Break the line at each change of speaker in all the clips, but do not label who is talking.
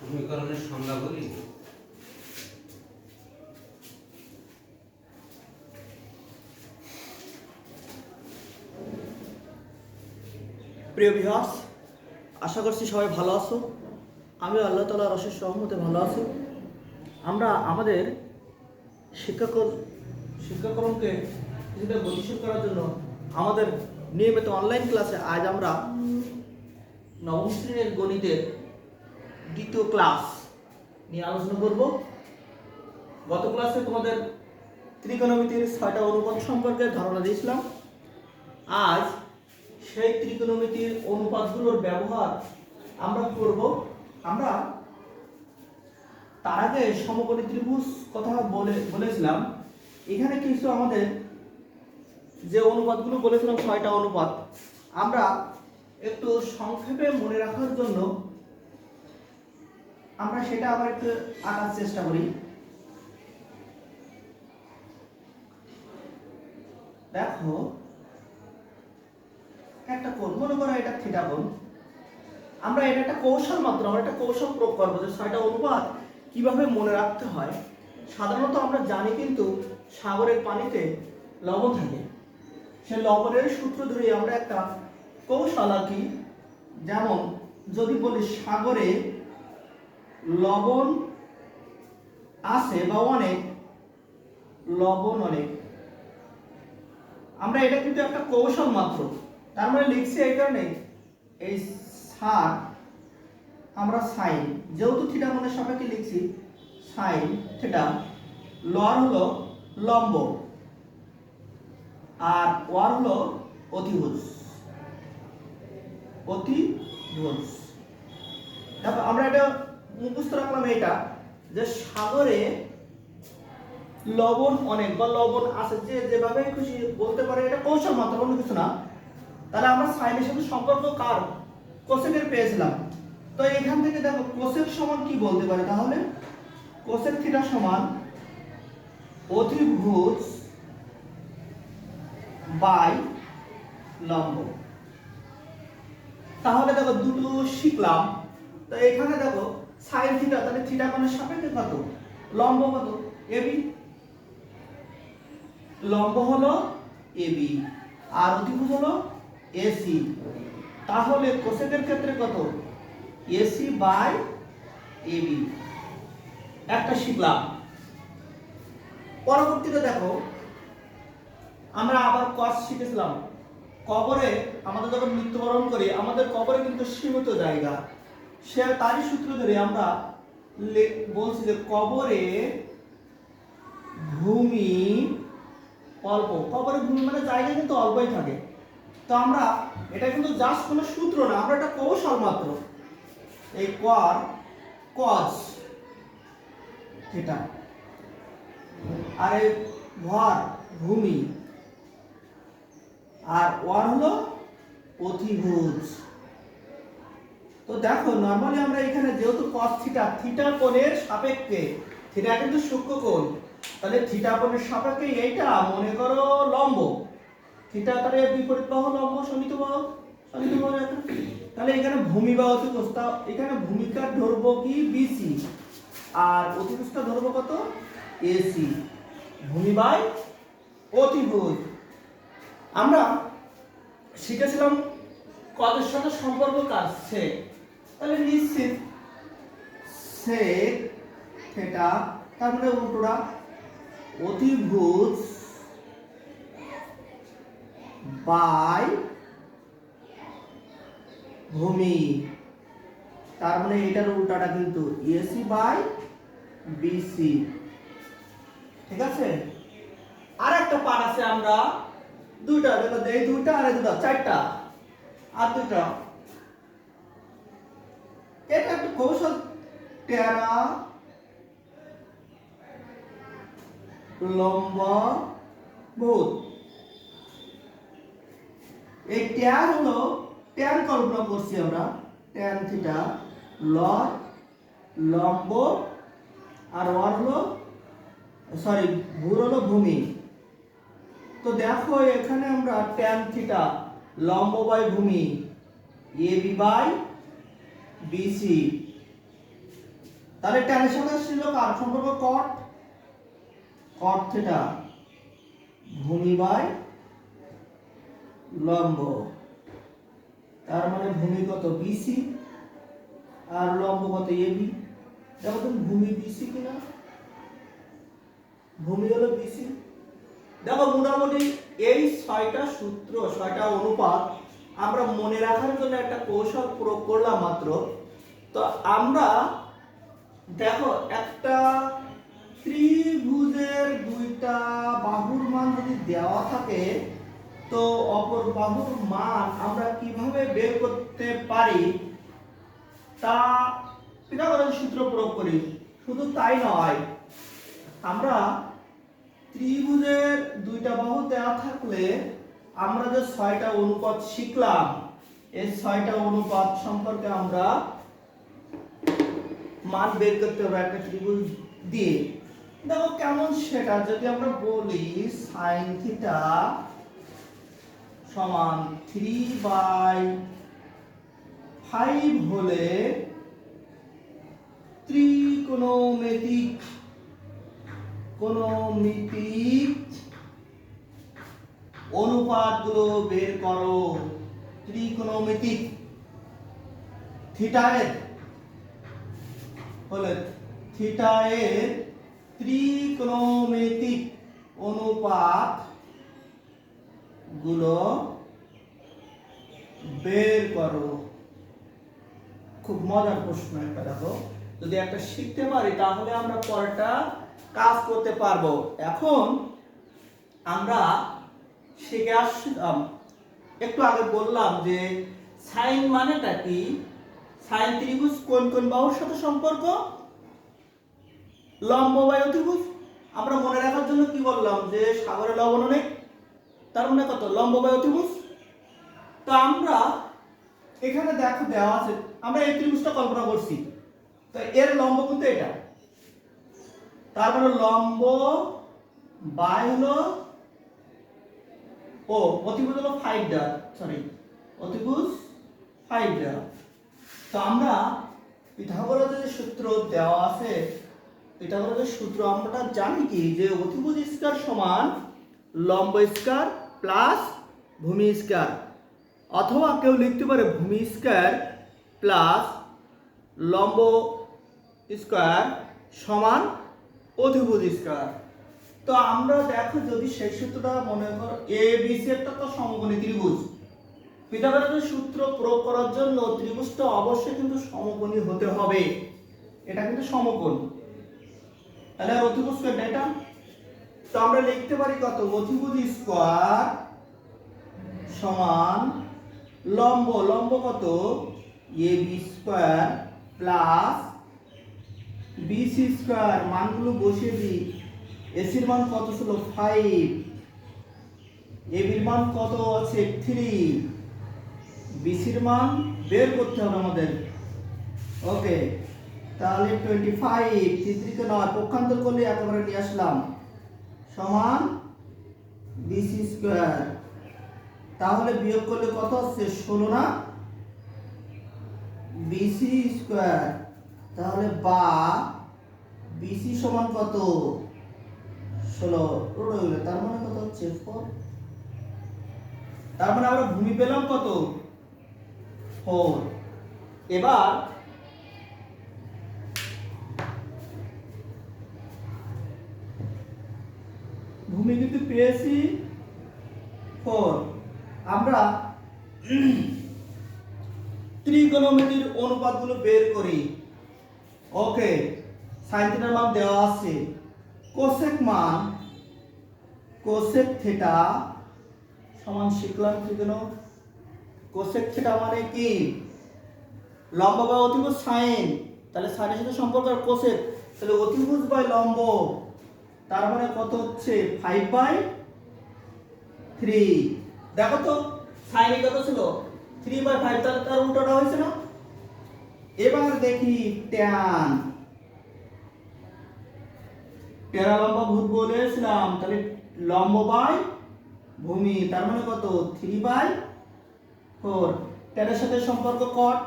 সমীকরণের সংজ্ঞা বলি।
প্রিয় ভিউয়ার্স, আশা করছি সবাই ভালো আছো। আমি আল্লাহ তাআলার অশেষ রহমতে ভালো আছি। আমরা আমাদের শিক্ষাক্রমকে কিছুটা গতিশীল করার জন্য আমাদের নিয়মিত অনলাইন ক্লাসে আজ আমরা নবম শ্রেণীর গণিতের দ্বিতীয় ক্লাস নিয়ে আলোচনা করব। গত ক্লাসে তোমাদের ত্রিকোণমিতির 6টা অনুপাত সম্পর্কে ধারণা দিয়েছিলাম। আজ সেই ত্রিকোণমিতির অনুপাতগুলোর ব্যবহার আমরা করব। আমরা তার আগে সমকোণী ত্রিভুজ কথা বলেছিলাম। এখানে কিছু আমাদের যে অনুপাতগুলো বলেছিলাম 6টা অনুপাত, আমরা একটু সংক্ষেপে মনে রাখার জন্য আমরা সেটা আবার একটু আঁকার চেষ্টা করি। দেখো, একটা কোণ, মনে করো এটা থিটা কোণ। আমরা এটা একটা কৌশল মাত্র, আমরা একটা কৌশল প্রয়োগ করবো যে 6টা অনুপাত কিভাবে মনে রাখতে হয়। সাধারণত আমরা জানি কিন্তু সাগরের পানিতে লবণ থাকে, সে লবণের সূত্র ধরে আমরা একটা কৌশল আঁকি। যেমন যদি বলি সাগরে লবণ আছে বা অনেক, লবণ অনেক, আমরা এটা কিন্তু একটা কৌশল মাত্র। তার মানে লিখছি এই কারণে এই সার আমরা সাইন, যেহেতু থিটা কোণের সাপেক্ষে লিখছি সাইন থিটা, লর হলো লম্ব আর ওয়ার হলো অতিভুজ। দেখো আমরা এটা মুখস্থ রাখলাম এটা যে সাগরে লবণ অনেক বা লবণ আছে, যে যেভাবে খুশি বলতে পারে, এটা কৌশল মাত্র, অন্য কিছু না। তাহলে আমরা সাইনের সাথে সম্পর্ক কার কোসেকের পেয়েছিলাম। তো এখান থেকে দেখো কোসেক সমান কি বলতে পারে, তাহলে কোসেক থিটা সমান অতিভুজ বাই লম্ব। তাহলে দেখো দুটো শিখলাম। তো এখানে দেখো সাইন থিটা, তাহলে থিটা কোণের সাপেক্ষে কত, লম্ব কত, এবি, লম্ব হলো এবি আর অতিভুজ হলো এসি। তাহলে কোসেকের ক্ষেত্রে কত, এসি বাই এবি, একটা শিখলাম। পরবর্তীতে দেখো আমরা আবার কস শিখেছিলাম। কবরে আমাদের যখন মৃত্যুবরণ করি, আমাদের কবরে কিন্তু সীমিত জায়গা, সে তারই সূত্র ধরে আমরা বলছি যে কবরে ভূমি অল্প। কবরে ভূমি মানে জায়গা কিন্তু অল্পই থাকে। তো আমরা এটা কিন্তু জাস্ট কোনো সূত্র না, আমরা এটা কৌশল মাত্র। এই কর কস থিটা আর এই ভর ভূমি আর ওয়ার হলো অতিভুজ। তো দেখো নরমালি আমরা এখানে যেহেতু cos থিটা, থিটা কোণের সাপেক্ষে, থিটা কিন্তু সূক্ষ্ম কোণ, তাহলে থিটা কোণের সাপেক্ষে এইটা মনে করো লম্ব, থিটা তাহলে বিপরীত বাহু লম্ব সমীতবাহু রেখা। তাহলে এখানে ভূমি বা অতিভুজ, তা এখানে ভূমিকা ধরবো কি বিসি আর অতিভুজটা ধরবো কত, এসি, ভূমি বাই অতিভুজ। আমরা শিখেছিলাম কদের সাথে সম্পর্ক কার, সেক। তাহলে নিশ্চিত সেক থিটা, তার মানে উল্টোটা অতিভুজ বাই ভূমি, তার মানে এটার উল্টাটা কিন্তু এসি বাই বিসি। ঠিক আছে। আর একটা পার্ট আছে, আমরা দুইটা দেখো, এই দুইটা আর এই দুটো, চারটা আর দুইটা, এটা একটা কৌশল, টেরা লম্ব ভূত। এই ট্যান হলো, ট্যান কল্পনা করছি আমরা, ট্যান থিটা লর লম্ব আর ওয়ার হলো সরি ভূর হলো ভূমি। তো দেখো এখানে আমরা ট্যান থিটা লম্ব বাই ভূমি এবি বাই বিসি, তাহলে ট্যানের সাথে ছিল কার সম্পর্ক কট, কট থিটা ভূমি বাই লম্ব। তার মানে ভূমি কত বিসি আর লম্ব কত এবি। দেখো তুমি ভূমি বিসি কিনা, ভূমি হলো বিসি। দেখো মোটামুটি এই 6টা সূত্র 6টা অনুপাত আমরা মনে রাখার জন্য একটা কৌশল প্রয়োগ করলাম মাত্র। তো আমরা দেখো একটা ত্রিভুজের দুইটা বাহুর মান যদি দেওয়া থাকে তো অপর বাহুর মান আমরা কিভাবে বের করতে পারি তা পিথাগোরাস সূত্র প্রয়োগ করি। শুধু তাই নয়, আমরা ত্রিভুজের দুইটা বাহু দেওয়া থাকলে আমরা যে 6টা অনুপাত শিখলাম এই 6টা অনুপাত সম্পর্কে আমরা মান বের করতে হবে একটা ত্রিভুজ দিয়ে। দেখো কেমন সেটা, যদি আমরা বলি sin থিটা সমান 3/5 হলে ত্রিকোণমিতিক অনুপাতগুলো বের করো। ত্রিকোণমিতিক থিটা এর হলে থিটা এর ত্রিকোণমিতিক অনুপাত গুলো বের করো। খুব মজার প্রশ্ন একটা। দেখো যদি একটা শিখতে পারি তাহলে আমরা পরেরটা কাজ করতে পারবো। এখন আমরা শিখে আসলাম, একটু আগে বললাম যে সাইন মানেটা কি। সাইন ত্রিভুজ কোন কোন বাহুর সাথে সম্পর্ক, লম্ব বাই অতিভুজ। আমরা মনে রাখার জন্য কি বললাম যে সাগরে লবণ অনেক, তার মানে কত লম্ব বাই অতিভুজ। তো আমরা এখানে দেখো দেওয়া আছে, আমরা এই ত্রিভুজটা কল্পনা করছি, তো এর লম্ব কিন্তু এটা, তার মানে লম্ব বাই হলো ও অতিভুজ হলো 5 ডা, সরি অতিভুজ 5 ডা। তো আমরা পিথাগোরাসের যে সূত্র দেওয়া আছে, পিথাগোরাসের সূত্র আমরা জানি কি যে অতিভুজ স্কয়ার সমান লম্ব স্কয়ার প্লাস ভূমি স্কয়ার, অথবা কেউ লিখতে পারে ভূমি স্কয়ার প্লাস লম্ব স্কয়ার সমান অতিভুজ স্কয়ার। তো আমরা দেখো যদি সেই সূত্রটা মনে করো এ বি সি একটা তো সমকোণী ত্রিভুজ, পিথাগোরাসের সূত্র প্রয়োগ করার জন্য ত্রিভুজটা অবশ্যই কিন্তু সমকোণী হতে হবে। এটা কিন্তু সমকোণ, তাহলে আর অতিভুজ স্কয়ার এটা। তো আমরা লিখতে পারি কত অতিভুজ স্কয়ার সমান লম্ব, লম্ব কত A B square plus BC square, মানগুলো বসিয়ে দিই। এসির মান কত ছিল 5, এবির মান কত আছে 3, বিসির মান বের করতে হবে আমাদের। ওকে, তাহলে 25 3 9 পক্ষান্তর করলে একেবারে নিয়ে আসলাম সমান বিসি স্কয়ার। তাহলে বিয়োগ করলে কত হচ্ছে 16 না বিসি স্কয়ার। তাহলে বা বিসি সমান কত 16 রোড হলো, তার মানে কত হচ্ছে 4। তার মানে আমরা ভূমি পেলাম কত 4। এবার ভূমি কিন্তু পেয়েছি 4। আমরা ত্রিকোণমিতির অনুপাতগুলো বের করি। ওকে, sin থিটার মান দেওয়া আছে, কোসেক মান কোসেক থিটা সমান শিখলাম ত্রিকোণ। কোসেক থিটা মানে কি লম্ব বাই অতিভুজ সাইন, তাহলে সাইনের সাথে সম্পর্ক আর কোসেক, তাহলে অতিভুজ বাই লম্ব, তার মানে কত হচ্ছে 5/3। দেখো তো সাইনে কত ছিল 3/5, তাহলে তার উল্টোটা হয়েছে না। এবার দেখি ট্যান, টেরা লম্ব ভূত বলেছিলাম, তাহলে লম্ব বাই ভূমি, তার মানে কত 3/4। ট্যানের সাথে সম্পর্ক কট,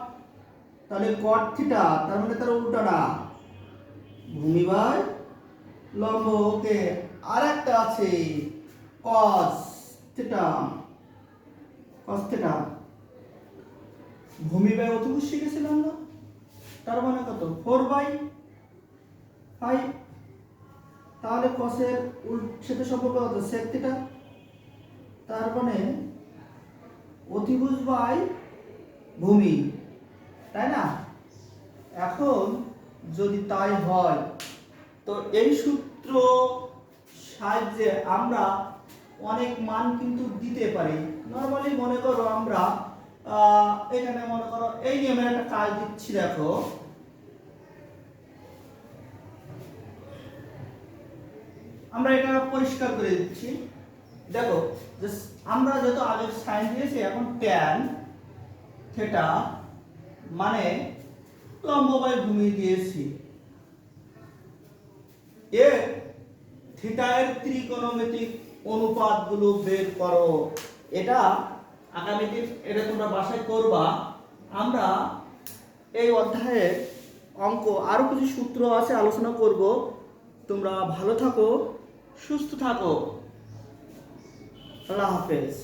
তাহলে কট থিটা, তার মানে তার উল্টোটা ভূমি বাই লম্ব। ওকে, আর একটা আছে cos থিটা। cos থিটা ভূমি বাই অতিভুজ শিখেছিলাম না, তার মানে কত 4/5। তাহলে cos-এর সাথে সম্পর্ক কত sec থিটা, তার মানে অতিভুজ বাই ভূমি, তাই না? এখন যদি তাই হয় তো এই সূত্র সাহায্যে আমরা অনেক মান কিন্তু দিতে পারি। নরমালি মনে করো আমরা এখানে মনে করো এই নিয়মের একটা কাজ দিচ্ছি, দেখো আমরা এটা পরিষ্কার করে দিচ্ছি। দেখো যে আমরা যত আগে সাইন দিয়েছি, এখন ট্যান থিটা মানে লম্ব বাই ভূমি দিয়েছি। এর থিটা এর ত্রিকোণমিতিক অনুপাতগুলো বের করো। এটা আগামী দিন এটা তোমরা বাসায় করবা। আমরা এই অধ্যায়ের অঙ্ক আরো কিছু সূত্র আছে আলোচনা করব। তোমরা ভালো থাকো, সুস্থ থাকো। আল্লাহ হাফেজ।